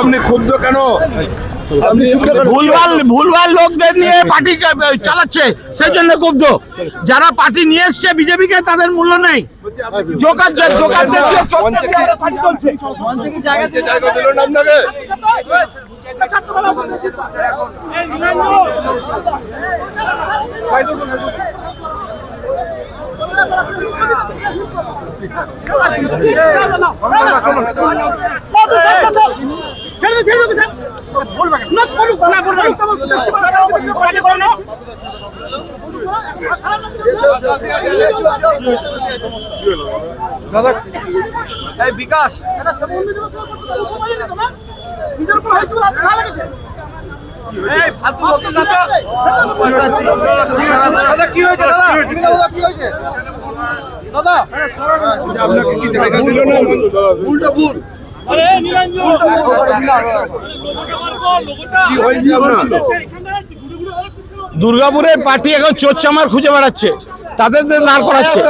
আপনি ক্ষুব্ধ কেন? ভুলভাল লোকদের নিয়ে পার্টি চালাচ্ছে, সেই জন্য ক্ষুব্ধ। যারা পার্টি নিয়ে এসছে বিজেপিকে, তাদের মূল্য নেই। জায়গা দিল না আপনাকে? বিকাশ কি হয়েছে দাদা? আপনাকে কি জায়গা দিল না? উল্টো ভুল। কি হয়েছে আপনার? দুর্গাপুরের পার্টি এখন চোর চামার খুঁজে বেড়াচ্ছে, তাদের দাঁড় করাচ্ছে।